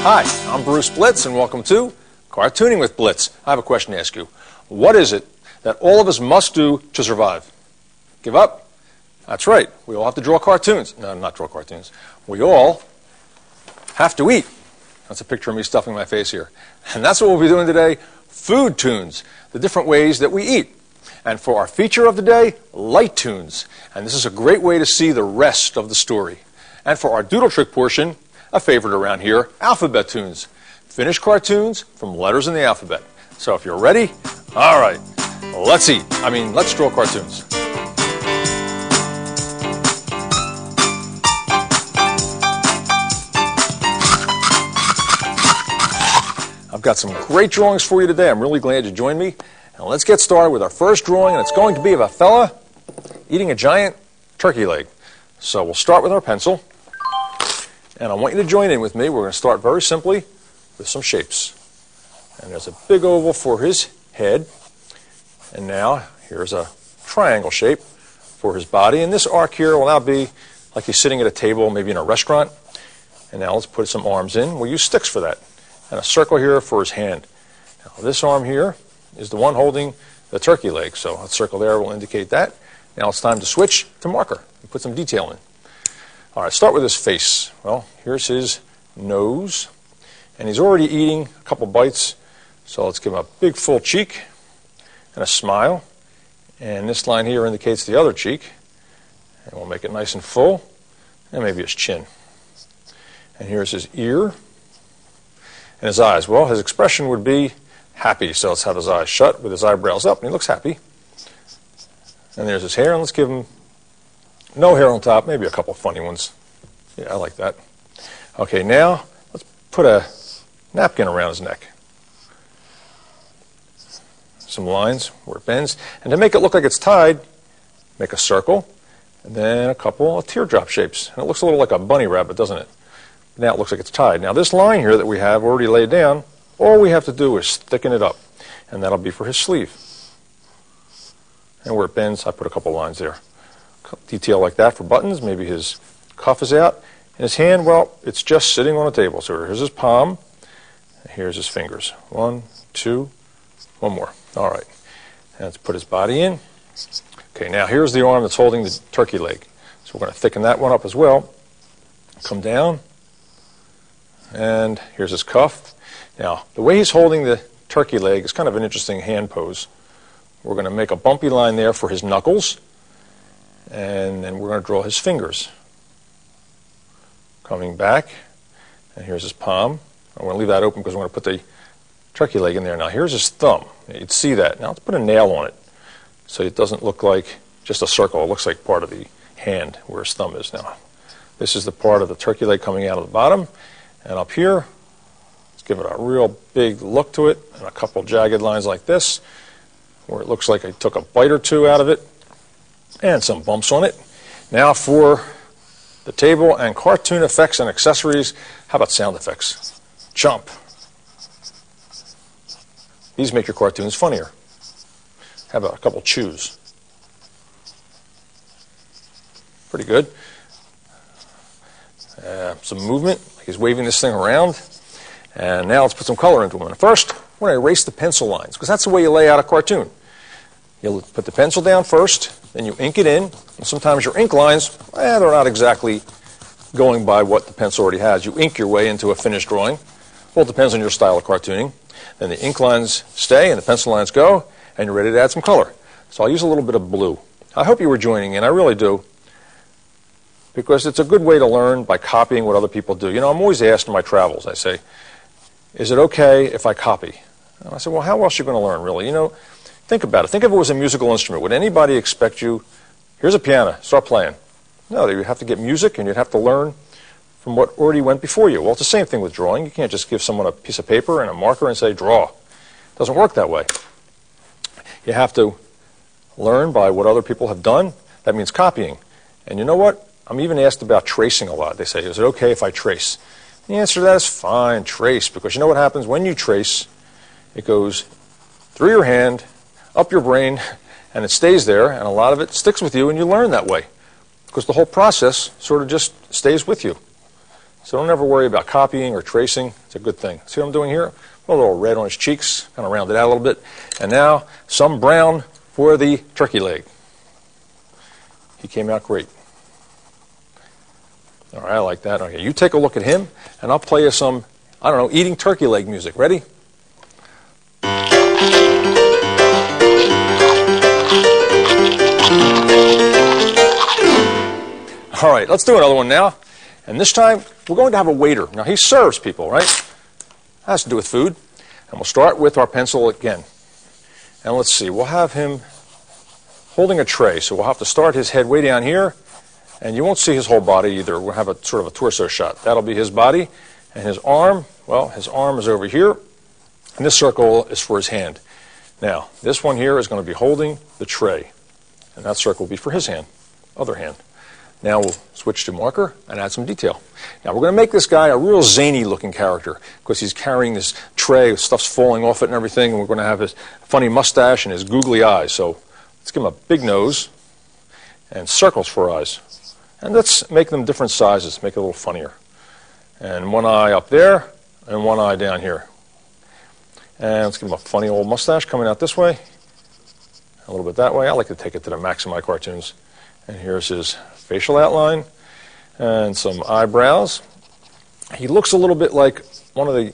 Hi, I'm Bruce Blitz, and welcome to Cartooning with Blitz. I have a question to ask you. What is it that all of us must do to survive? Give up? That's right. We all have to draw cartoons. No, not draw cartoons. We all have to eat. That's a picture of me stuffing my face here. And that's what we'll be doing today, food tunes, the different ways that we eat. And for our feature of the day, light tunes. And this is a great way to see the rest of the story. And for our doodle trick portion, a favorite around here, alphabet tunes. Finished cartoons from letters in the alphabet. So if you're ready, all right, let's eat. Let's draw cartoons. I've got some great drawings for you today. I'm really glad you joined me. And let's get started with our first drawing, and it's going to be of a fella eating a giant turkey leg. So we'll start with our pencil. And I want you to join in with me. We're going to start very simply with some shapes. And there's a big oval for his head. And now here's a triangle shape for his body. And this arc here will now be like he's sitting at a table, maybe in a restaurant. And now let's put some arms in. We'll use sticks for that. And a circle here for his hand. Now this arm here is the one holding the turkey leg. So a circle there will indicate that. Now it's time to switch to marker and put some detail in. All right, start with his face. Well, here's his nose. And he's already eating a couple bites. So let's give him a big full cheek and a smile. And this line here indicates the other cheek. And we'll make it nice and full. And maybe his chin. And here's his ear. And his eyes. Well, his expression would be happy. So let's have his eyes shut with his eyebrows up. And he looks happy. And there's his hair. And let's give him no hair on top, maybe a couple funny ones. Yeah, I like that. Okay, now let's put a napkin around his neck. Some lines where it bends. And to make it look like it's tied, make a circle, and then a couple of teardrop shapes. And it looks a little like a bunny rabbit, doesn't it? Now it looks like it's tied. Now this line here that we have already laid down, all we have to do is thicken it up. And that'll be for his sleeve. And where it bends, I put a couple lines there. Detail like that for buttons. Maybe his cuff is out. And his hand, well, it's just sitting on a table. So here's his palm. And here's his fingers. 1, 2, one more. All right. And let's put his body in. Okay, now here's the arm that's holding the turkey leg. So we're going to thicken that one up as well. Come down. And here's his cuff. Now, the way he's holding the turkey leg is kind of an interesting hand pose. We're going to make a bumpy line there for his knuckles. And then we're going to draw his fingers. Coming back, and here's his palm. I'm going to leave that open because we're going to put the turkey leg in there. Now here's his thumb. You'd see that. Now let's put a nail on it so it doesn't look like just a circle. It looks like part of the hand where his thumb is now. This is the part of the turkey leg coming out of the bottom. And up here, let's give it a real big look to it and a couple jagged lines like this where it looks like I took a bite or two out of it. And some bumps on it. Now for the table and cartoon effects and accessories, how about sound effects? Jump. These make your cartoons funnier. How about a couple chews? Pretty good. Some movement, like he's waving this thing around. And now let's put some color into them. And first, we're going to erase the pencil lines, because that's the way you lay out a cartoon. You'll put the pencil down first, then you ink it in, and sometimes your ink lines, they're not exactly going by what the pencil already has. You ink your way into a finished drawing. Well, it depends on your style of cartooning. Then the ink lines stay and the pencil lines go, and you're ready to add some color. So I'll use a little bit of blue. I hope you were joining in, I really do, because it's a good way to learn by copying what other people do. You know, I'm always asked in my travels, I say, is it okay if I copy? And I say, well, how else are you going to learn, really? You know, think about it. Think if it was a musical instrument. Would anybody expect you, here's a piano, start playing? No, you'd have to get music and you'd have to learn from what already went before you. Well, it's the same thing with drawing. You can't just give someone a piece of paper and a marker and say, draw. It doesn't work that way. You have to learn by what other people have done. That means copying. And you know what? I'm even asked about tracing a lot. They say, is it okay if I trace? The answer to that is fine, trace, because you know what happens when you trace? It goes through your hand, up your brain, and it stays there, and a lot of it sticks with you, and you learn that way, because the whole process sort of just stays with you. So don't ever worry about copying or tracing. It's a good thing. See what I'm doing here? Put a little red on his cheeks, kind of round it out a little bit. And now some brown for the turkey leg. He came out great. All right, I like that. Okay, you take a look at him, and I'll play you some, I don't know, eating turkey leg music. Ready? All right, let's do another one now. And this time, we're going to have a waiter. Now, he serves people, right? That has to do with food. And we'll start with our pencil again. And let's see, we'll have him holding a tray. So we'll have to start his head way down here. And you won't see his whole body either. We'll have a sort of a torso shot. That'll be his body. And his arm, well, his arm is over here. And this circle is for his hand. Now, this one here is going to be holding the tray. And that circle will be for his hand, other hand. Now we'll switch to marker and add some detail. Now we're going to make this guy a real zany looking character because he's carrying this tray, stuff's falling off it and everything, and we're going to have his funny mustache and his googly eyes. So let's give him a big nose and circles for eyes. And let's make them different sizes, make it a little funnier. And one eye up there and one eye down here. And let's give him a funny old mustache coming out this way, a little bit that way. I like to take it to the max in my cartoons. And here's his facial outline and some eyebrows. He looks a little bit like one of the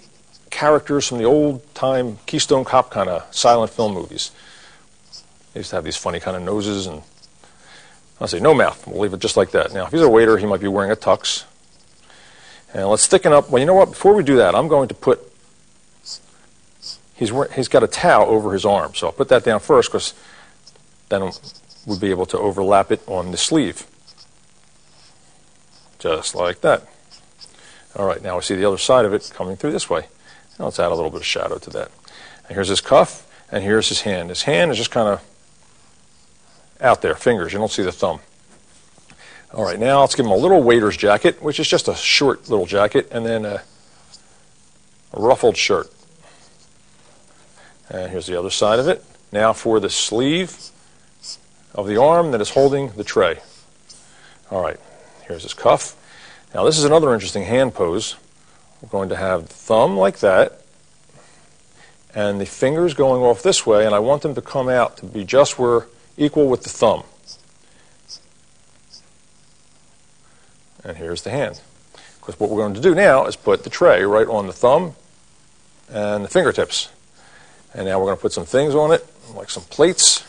characters from the old-time Keystone Cop kind of silent film movies. They used to have these funny kind of noses and, I'll say no mouth. We'll leave it just like that. Now, if he's a waiter, he might be wearing a tux. And let's thicken up. Well, you know what? Before we do that, I'm going to put, he's got a towel over his arm. So I'll put that down first because then we'll be able to overlap it on the sleeve. Just like that. All right, now we see the other side of it coming through this way. Now let's add a little bit of shadow to that. And here's his cuff, and here's his hand. His hand is just kind of out there, fingers. You don't see the thumb. All right, now let's give him a little waiter's jacket, which is just a short little jacket, and then a ruffled shirt. And here's the other side of it. Now for the sleeve of the arm that is holding the tray. All right, here's his cuff. Now this is another interesting hand pose. We're going to have the thumb like that, and the fingers going off this way, and I want them to come out to be just where equal with the thumb. And here's the hand. Because what we're going to do now is put the tray right on the thumb and the fingertips. And now we're going to put some things on it, like some plates.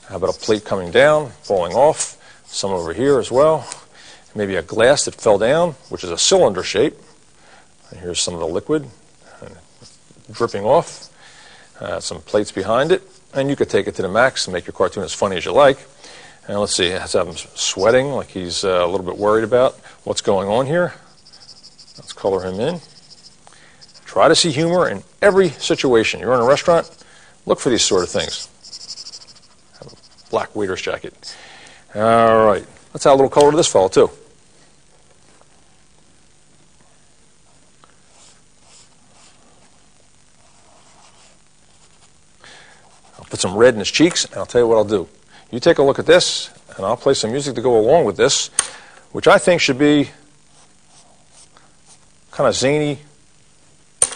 How about a plate coming down, falling off, some over here as well. Maybe a glass that fell down, which is a cylinder shape. And here's some of the liquid dripping off. Some plates behind it. And you could take it to the max and make your cartoon as funny as you like. And let's see, let's have him sweating like he's a little bit worried about what's going on here. Let's color him in. Try to see humor in every situation. You're in a restaurant, look for these sort of things. Have a black waiter's jacket. All right, let's add a little color to this fellow too. I'll put some red in his cheeks, and I'll tell you what I'll do. You take a look at this, and I'll play some music to go along with this, which I think should be kind of zany,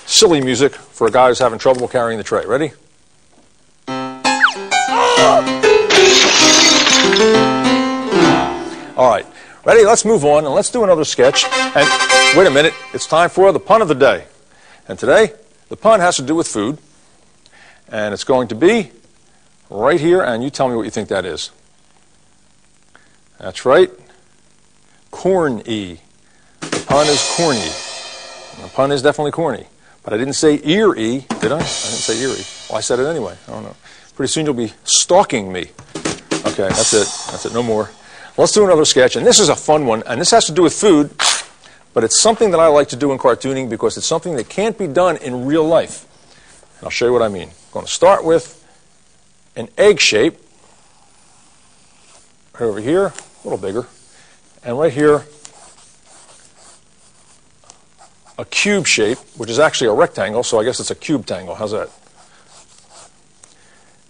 silly music for a guy who's having trouble carrying the tray. Ready? All right, ready? Let's move on, and let's do another sketch. And wait a minute, it's time for the pun of the day. And today, the pun has to do with food, and it's going to be right here, and you tell me what you think that is. That's right. Corny. The pun is corny. And the pun is definitely corny. But I didn't say ear-y, did I? I didn't say ear-y. Well, I said it anyway. I don't know. Pretty soon you'll be stalking me. Okay, that's it. That's it. No more. Let's do another sketch, and this is a fun one, and this has to do with food, but it's something that I like to do in cartooning because it's something that can't be done in real life. And I'll show you what I mean. I'm going to start with an egg shape, right over here, a little bigger, and right here, a cube shape, which is actually a rectangle, so I guess it's a cube-tangle. How's that?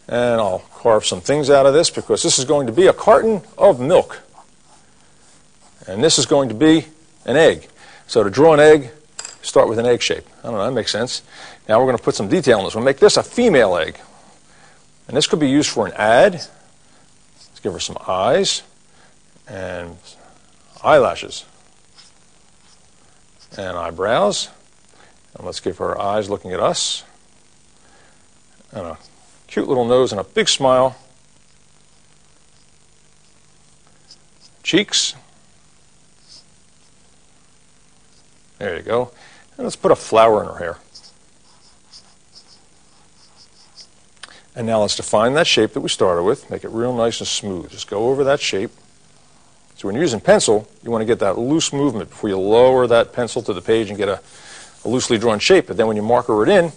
And I'll carve some things out of this because this is going to be a carton of milk. And this is going to be an egg. So to draw an egg, start with an egg shape. I don't know, that makes sense. Now we're going to put some detail in this. We'll make this a female egg. And this could be used for an ad. Let's give her some eyes and eyelashes and eyebrows. And let's give her eyes looking at us. And a cute little nose and a big smile. Cheeks. There you go. And let's put a flower in her hair. And now let's define that shape that we started with. Make it real nice and smooth. Just go over that shape. So when you're using pencil, you want to get that loose movement before you lower that pencil to the page and get a loosely drawn shape. But then when you marker it in,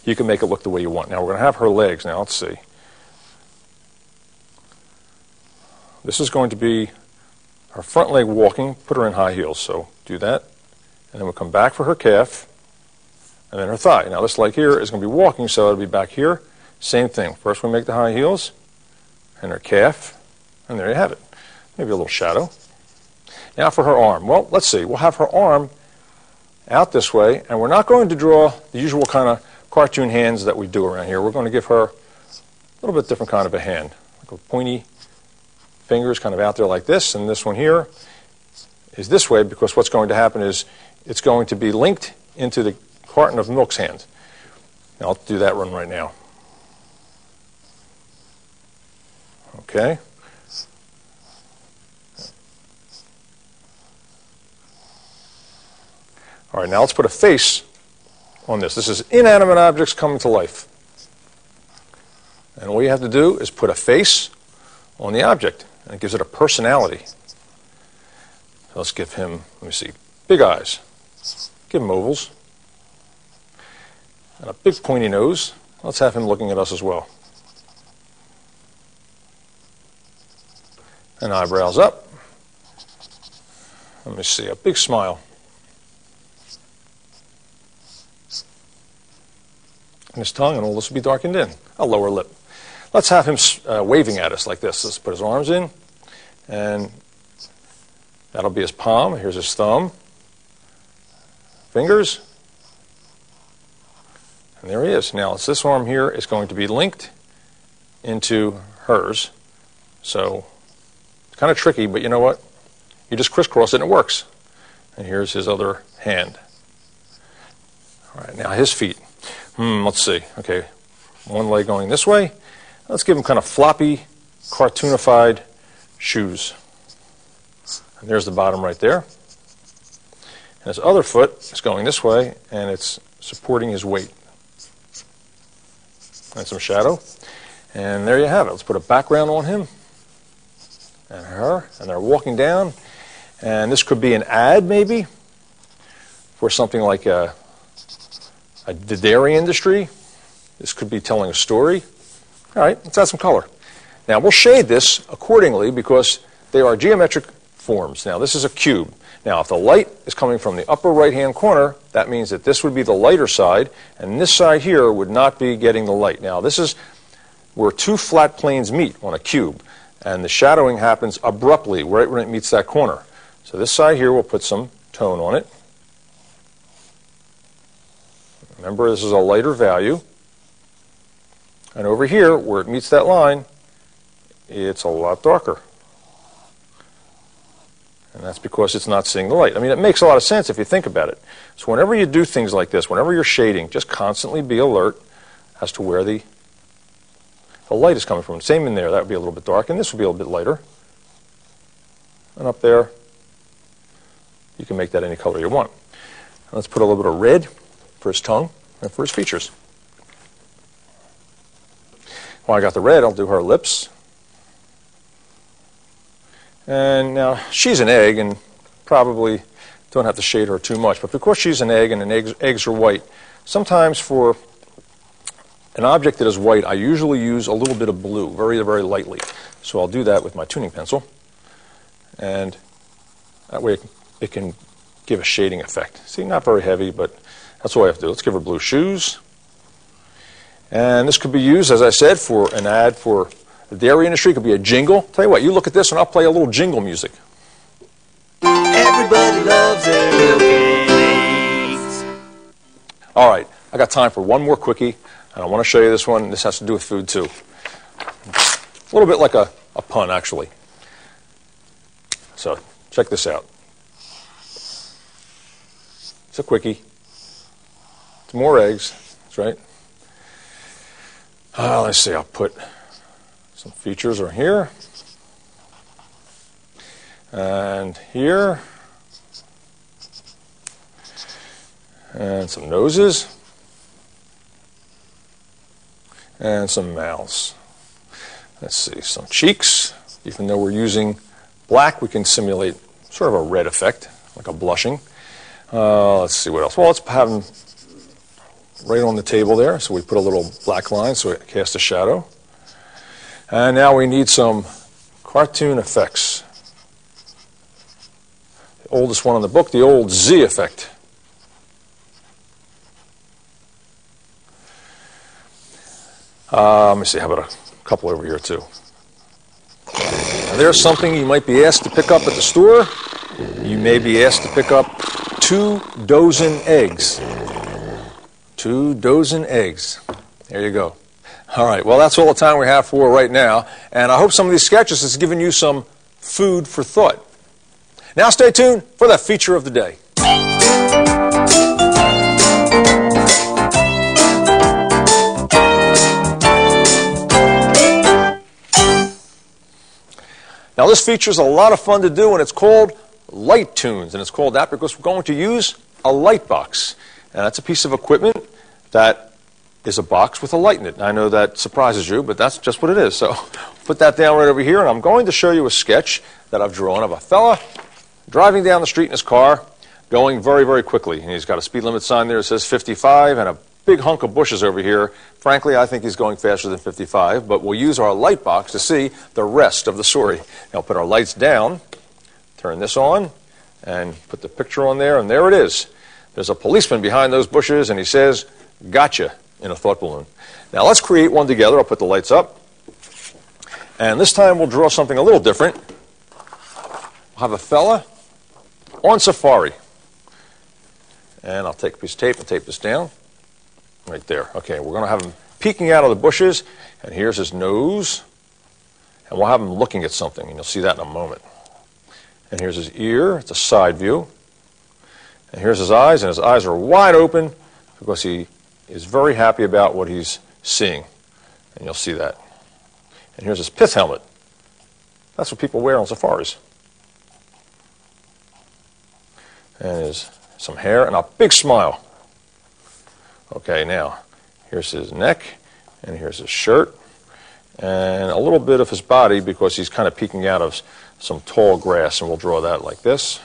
you can make it look the way you want. Now we're going to have her legs. Now let's see. This is going to be her front leg walking. Put her in high heels. So do that. And then we'll come back for her calf. And then her thigh. Now this leg here is going to be walking, so it'll be back here. Same thing. First we make the high heels. And her calf. And there you have it. Maybe a little shadow. Now for her arm. Well, let's see. We'll have her arm out this way. And we're not going to draw the usual kind of cartoon hands that we do around here. We're going to give her a little bit different kind of a hand. Like a pointy fingers kind of out there like this. And this one here is this way because what's going to happen is it's going to be linked into the carton of milk's hand. Now, I'll do that one right now. Okay. All right, now let's put a face on this. This is inanimate objects coming to life. And all you have to do is put a face on the object, and it gives it a personality. So let's give him, let me see, big eyes. Give him ovals. And a big pointy nose. Let's have him looking at us as well. And eyebrows up. Let me see, a big smile. And his tongue, and all this will be darkened in. A lower lip. Let's have him waving at us like this. Let's put his arms in, and that'll be his palm. Here's his thumb, fingers, and there he is. Now, this arm here is going to be linked into hers. So it's kind of tricky, but you know what? You just crisscross it and it works. And here's his other hand. All right, now his feet. Let's see. Okay, one leg going this way. Let's give him kind of floppy, cartoonified shoes. And there's the bottom right there. And his other foot is going this way, and it's supporting his weight. And some shadow. And there you have it. Let's put a background on him and her, and they're walking down. And this could be an ad, maybe, for something like the dairy industry. This could be telling a story. All right, let's add some color. Now, we'll shade this accordingly because they are geometric forms. Now, this is a cube. Now, if the light is coming from the upper right-hand corner, that means that this would be the lighter side, and this side here would not be getting the light. Now, this is where two flat planes meet on a cube, and the shadowing happens abruptly right when it meets that corner. So this side here, we'll put some tone on it. Remember, this is a lighter value. And over here, where it meets that line, it's a lot darker. And that's because it's not seeing the light. I mean, it makes a lot of sense if you think about it. So whenever you do things like this, whenever you're shading, just constantly be alert as to where the light is coming from. Same in there. That would be a little bit dark, and this would be a little bit lighter. And up there, you can make that any color you want. And let's put a little bit of red for his tongue and for his features. While I got the red, I'll do her lips. And now, she's an egg, and probably don't have to shade her too much. But because she's an egg, and eggs are white, sometimes for an object that is white, I usually use a little bit of blue, very, very lightly. So I'll do that with my tuning pencil. And that way it can give a shading effect. See, not very heavy, but that's all I have to do. Let's give her blue shoes. And this could be used, as I said, for an ad for the dairy industry. It could be a jingle. Tell you what, you look at this and I'll play a little jingle music. Everybody loves their milk and eggs. All right, I got time for one more quickie, and I want to show you this one. This has to do with food, too. A little bit like a pun, actually. So, check this out. It's a quickie. It's more eggs. That's right. Let's see, I'll put some features are here. And here. And some noses. And some mouths. Let's see, some cheeks. Even though we're using black, we can simulate sort of a red effect, like a blushing. Let's see what else. Well, let's have them right on the table there. So we put a little black line so it casts a shadow. And now we need some cartoon effects. The oldest one in the book, the old Z effect. Let me see, how about a couple over here too. Now there's something you might be asked to pick up at the store. You may be asked to pick up 2 dozen eggs. 2 dozen eggs. There you go. All right, well, that's all the time we have for right now. And I hope some of these sketches has given you some food for thought. Now stay tuned for the feature of the day. Now this feature is a lot of fun to do, and it's called Light Tunes. And it's called that because we're going to use a light box. And that's a piece of equipment that is a box with a light in it. I know that surprises you, but that's just what it is. So put that down right over here, and I'm going to show you a sketch that I've drawn of a fella driving down the street in his car, going very, very quickly. And he's got a speed limit sign there that says 55, and a big hunk of bushes over here. Frankly, I think he's going faster than 55, but we'll use our light box to see the rest of the story. Now put our lights down, turn this on, and put the picture on there, and there it is. There's a policeman behind those bushes, and he says, "Gotcha," in a thought balloon. Now let's create one together. I'll put the lights up. And this time we'll draw something a little different. We'll have a fella on safari. And I'll take a piece of tape and tape this down. Right there. Okay, we're going to have him peeking out of the bushes, and here's his nose. And we'll have him looking at something, and you'll see that in a moment. And here's his ear. It's a side view. And here's his eyes, and his eyes are wide open because he is very happy about what he's seeing. And you'll see that. And here's his pith helmet. That's what people wear on safaris. And his some hair and a big smile. Okay, now here's his neck, and here's his shirt, and a little bit of his body because he's kind of peeking out of some tall grass, and we'll draw that like this.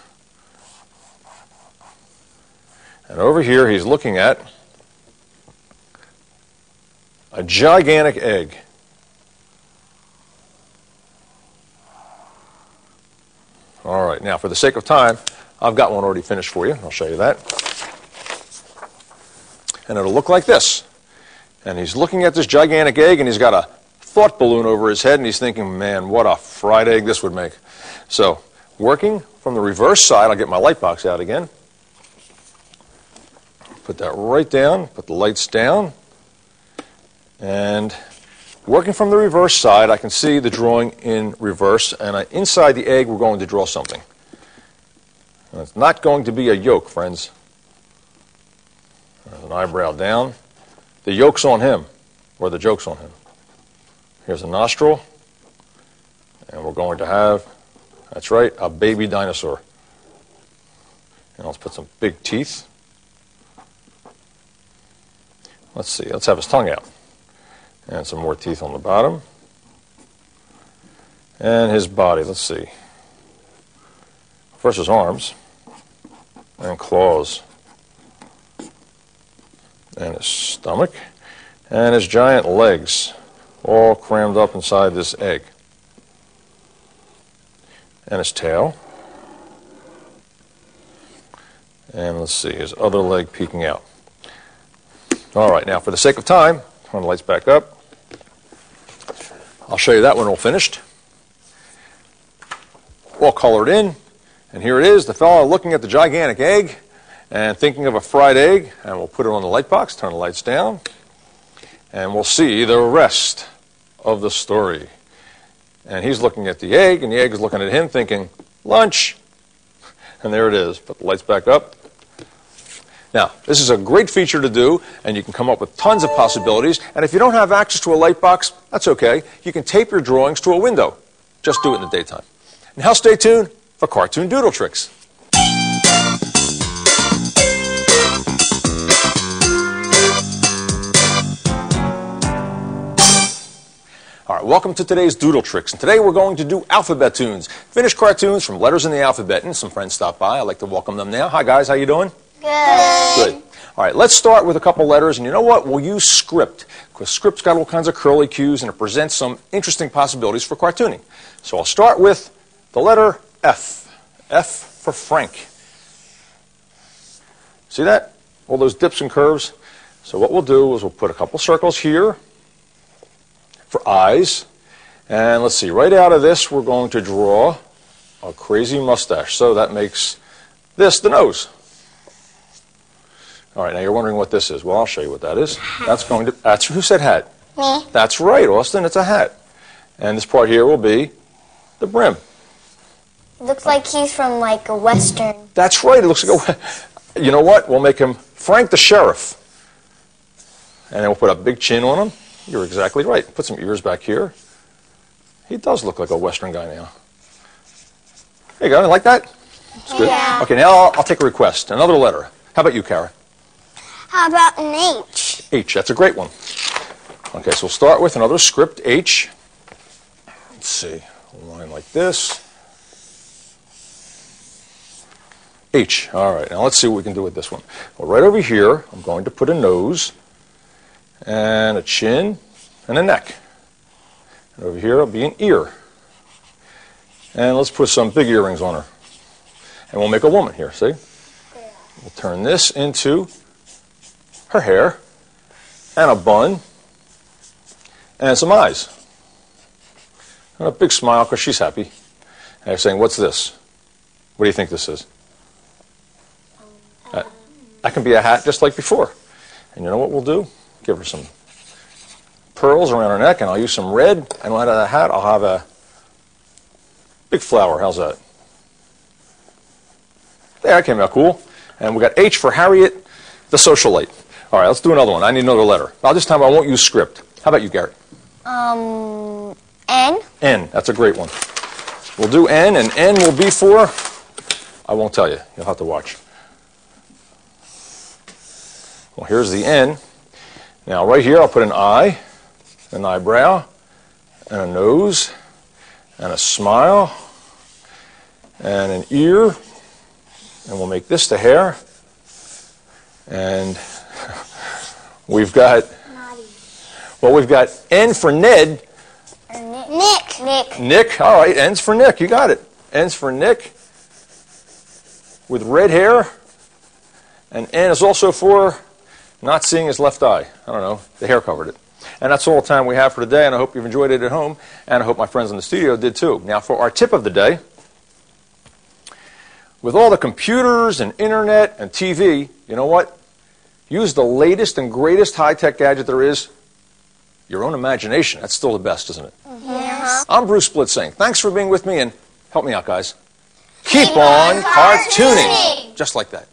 And over here he's looking at a gigantic egg. All right, now for the sake of time, I've got one already finished for you. I'll show you that. And it'll look like this. And he's looking at this gigantic egg, and he's got a thought balloon over his head, and he's thinking, man, what a fried egg this would make. So, working from the reverse side, I'll get my light box out again. Put that right down, put the lights down. And working from the reverse side, I can see the drawing in reverse, and inside the egg, we're going to draw something. And it's not going to be a yolk, friends. There's an eyebrow down. The yolk's on him, or the joke's on him. Here's a nostril, and we're going to have, that's right, a baby dinosaur. And let's put some big teeth. Let's see, let's have his tongue out. And some more teeth on the bottom. And his body, let's see. First his arms, and claws. And his stomach, and his giant legs, all crammed up inside this egg. And his tail. And let's see, his other leg peeking out. All right, now for the sake of time, turn the lights back up. I'll show you that when we're all finished. All colored in. And here it is, the fellow looking at the gigantic egg and thinking of a fried egg. And we'll put it on the light box, turn the lights down, and we'll see the rest of the story. And he's looking at the egg, and the egg is looking at him thinking, lunch. And there it is. Put the lights back up. Now, this is a great feature to do, and you can come up with tons of possibilities. And if you don't have access to a light box, that's okay. You can tape your drawings to a window. Just do it in the daytime. Now stay tuned for cartoon doodle tricks. All right, welcome to today's Doodle Tricks. And today we're going to do alphabet tunes. Finished cartoons from letters in the alphabet. And some friends stopped by. I'd like to welcome them now. Hi, guys. How you doing? Good. All right, let's start with a couple letters. And you know what? We'll use script, because script's got all kinds of curly cues, and it presents some interesting possibilities for cartooning. So I'll start with the letter F. F for Frank. See that? All those dips and curves? So what we'll do is we'll put a couple circles here for eyes. And let's see, right out of this, we're going to draw a crazy mustache. So that makes this the nose. All right, now you're wondering what this is. Well, I'll show you what that is. That's who said hat? Me. That's right, Austin, it's a hat. And this part here will be the brim. Looks like he's from like a Western. That's right, it looks like a... You know what? We'll make him Frank the Sheriff. And then we'll put a big chin on him. You're exactly right. Put some ears back here. He does look like a Western guy now. There you go. You like that? It's good. Yeah. Okay, now I'll take a request. Another letter. How about you, Kara? How about an H? H. That's a great one. Okay, so we'll start with another script, H. Let's see. A line like this. H. All right, now let's see what we can do with this one. Well, right over here, I'm going to put a nose and a chin and a neck. And over here, it'll be an ear. And let's put some big earrings on her. And we'll make a woman here, see? We'll turn this into her hair and a bun and some eyes. And a big smile because she's happy. And they're saying, what's this? What do you think this is? That can be a hat just like before. And you know what we'll do? Give her some pearls around her neck, and I'll use some red. And out of the hat, I'll have a big flower. How's that? There, that came out cool. And we got H for Harriet, the socialite. All right, let's do another one. I need another letter. Now, this time I won't use script. How about you, Garrett? N. N. That's a great one. We'll do N, and N will be for... I won't tell you. You'll have to watch. Well, here's the N. Now, right here, I'll put an eye, an eyebrow, and a nose, and a smile, and an ear, and we'll make this the hair. And we've got, well, we've got N for Ned. Nick. Nick, all right, N's for Nick, you got it. N's for Nick with red hair, and N is also for not seeing his left eye. I don't know, the hair covered it. And that's all the time we have for today, and I hope you've enjoyed it at home, and I hope my friends in the studio did too. Now, for our tip of the day, with all the computers and internet and TV, you know what? Use the latest and greatest high-tech gadget there is, your own imagination. That's still the best, isn't it? Yes. I'm Bruce Blica saying thanks for being with me, and help me out, guys. Keep on cartooning. Just like that.